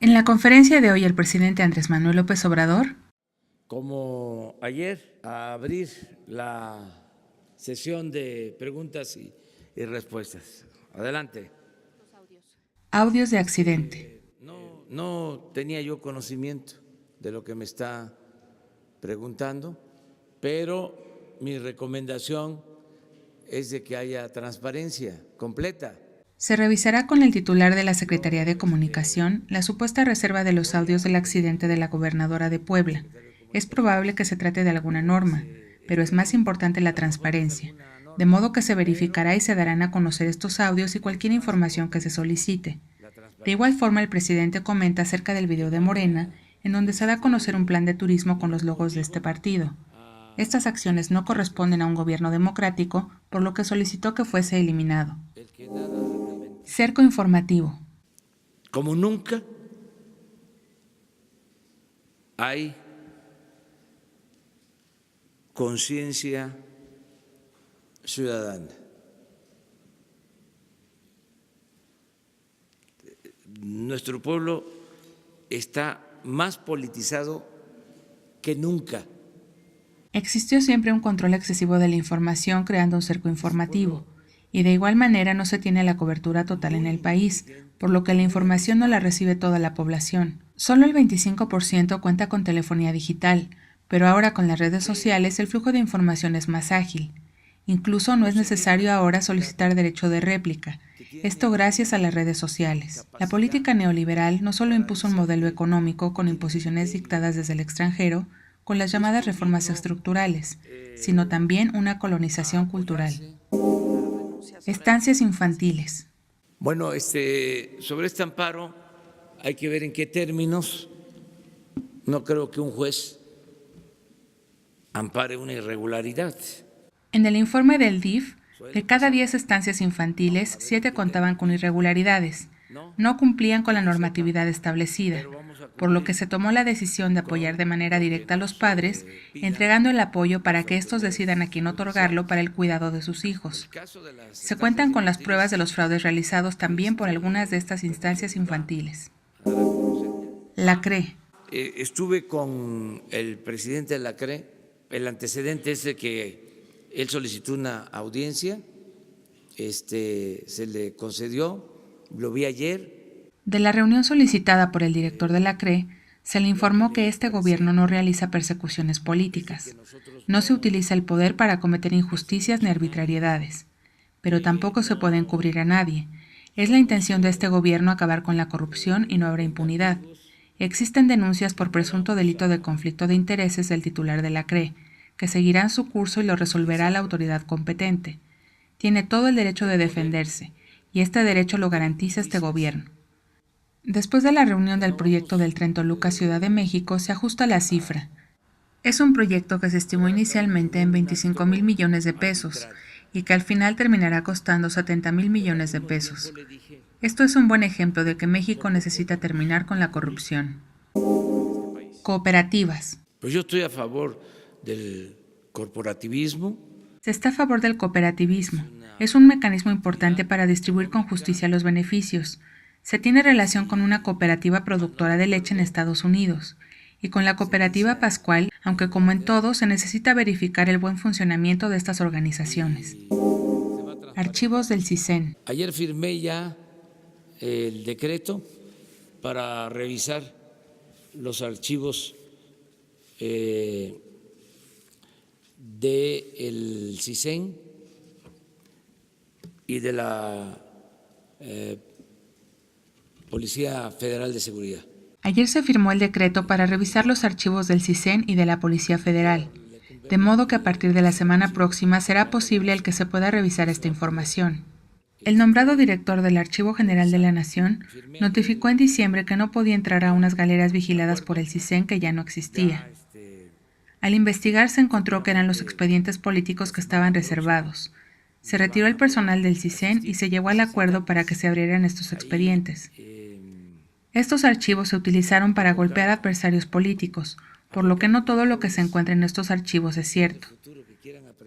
En la conferencia de hoy, el presidente Andrés Manuel López Obrador, como ayer, a abrir la sesión de preguntas y respuestas. Adelante. audios de accidente. No tenía yo conocimiento de lo que me está preguntando, pero mi recomendación es de que haya transparencia completa. Se revisará con el titular de la Secretaría de Comunicación la supuesta reserva de los audios del accidente de la gobernadora de Puebla. Es probable que se trate de alguna norma, pero es más importante la transparencia, de modo que se verificará y se darán a conocer estos audios y cualquier información que se solicite. De igual forma, el presidente comenta acerca del video de Morena, en donde se da a conocer un plan de turismo con los logos de este partido. Estas acciones no corresponden a un gobierno democrático, por lo que solicitó que fuese eliminado. Cerco informativo. Como nunca hay conciencia ciudadana. Nuestro pueblo está más politizado que nunca. Existió siempre un control excesivo de la información creando un cerco informativo, y de igual manera no se tiene la cobertura total en el país, por lo que la información no la recibe toda la población. Solo el 25% cuenta con telefonía digital, pero ahora con las redes sociales el flujo de información es más ágil. Incluso no es necesario ahora solicitar derecho de réplica, esto gracias a las redes sociales. La política neoliberal no solo impuso un modelo económico con imposiciones dictadas desde el extranjero, con las llamadas reformas estructurales, sino también una colonización cultural. Estancias infantiles. Bueno, sobre este amparo hay que ver en qué términos. No creo que un juez ampare una irregularidad. En el informe del DIF, de cada 10 estancias infantiles, 7 contaban con irregularidades. No cumplían con la normatividad establecida, por lo que se tomó la decisión de apoyar de manera directa a los padres, entregando el apoyo para que estos decidan a quién otorgarlo para el cuidado de sus hijos. Se cuentan con las pruebas de los fraudes realizados también por algunas de estas instancias infantiles. La CRE. Estuve con el presidente de la CRE. El antecedente es de que él solicitó una audiencia, se le concedió, lo vi ayer. De la reunión solicitada por el director de la CRE, se le informó que este gobierno no realiza persecuciones políticas, no se utiliza el poder para cometer injusticias ni arbitrariedades, pero tampoco se puede encubrir a nadie. Es la intención de este gobierno acabar con la corrupción y no habrá impunidad. Existen denuncias por presunto delito de conflicto de intereses del titular de la CRE, que seguirán su curso y lo resolverá la autoridad competente. Tiene todo el derecho de defenderse, y este derecho lo garantiza este gobierno. Después de la reunión del proyecto del Tren Toluca-Ciudad de México, se ajusta la cifra. Es un proyecto que se estimó inicialmente en 25,000 millones de pesos y que al final terminará costando 70,000 millones de pesos. Esto es un buen ejemplo de que México necesita terminar con la corrupción. Cooperativas. Pues yo estoy a favor del corporativismo. Se está a favor del cooperativismo. Es un mecanismo importante para distribuir con justicia los beneficios. Se tiene relación con una cooperativa productora de leche en Estados Unidos y con la cooperativa Pascual, aunque como en todo se necesita verificar el buen funcionamiento de estas organizaciones. Archivos del CISEN. Ayer firmé ya el decreto para revisar los archivos del CISEN y de la Policía Federal de Seguridad. Ayer se firmó el decreto para revisar los archivos del CISEN y de la Policía Federal, de modo que a partir de la semana próxima será posible el que se pueda revisar esta información. El nombrado director del Archivo General de la Nación notificó en diciembre que no podía entrar a unas galeras vigiladas por el CISEN que ya no existía. Al investigar se encontró que eran los expedientes políticos que estaban reservados. Se retiró el personal del CISEN y se llegó al acuerdo para que se abrieran estos expedientes. Estos archivos se utilizaron para golpear a adversarios políticos, por lo que no todo lo que se encuentra en estos archivos es cierto.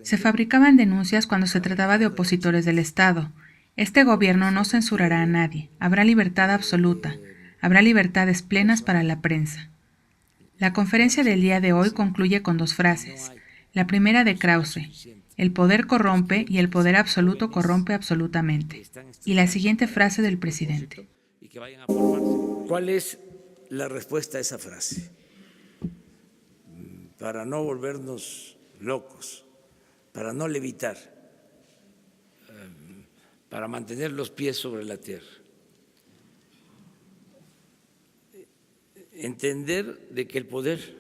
Se fabricaban denuncias cuando se trataba de opositores del Estado. Este gobierno no censurará a nadie, habrá libertad absoluta. Habrá libertades plenas para la prensa. La conferencia del día de hoy concluye con 2 frases. La primera de Krause: el poder corrompe y el poder absoluto corrompe absolutamente. Y la siguiente frase del presidente. ¿Cuál es la respuesta a esa frase? Para no volvernos locos, para no levitar, para mantener los pies sobre la tierra. Entender de que el poder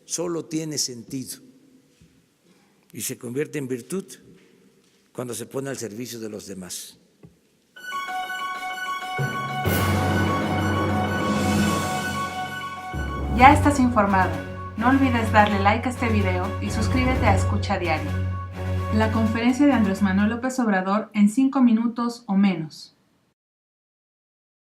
solo tiene sentido y se convierte en virtud cuando se pone al servicio de los demás. Ya estás informado. No olvides darle like a este video y suscríbete a Escucha Diario. La conferencia de Andrés Manuel López Obrador en 5 minutos o menos.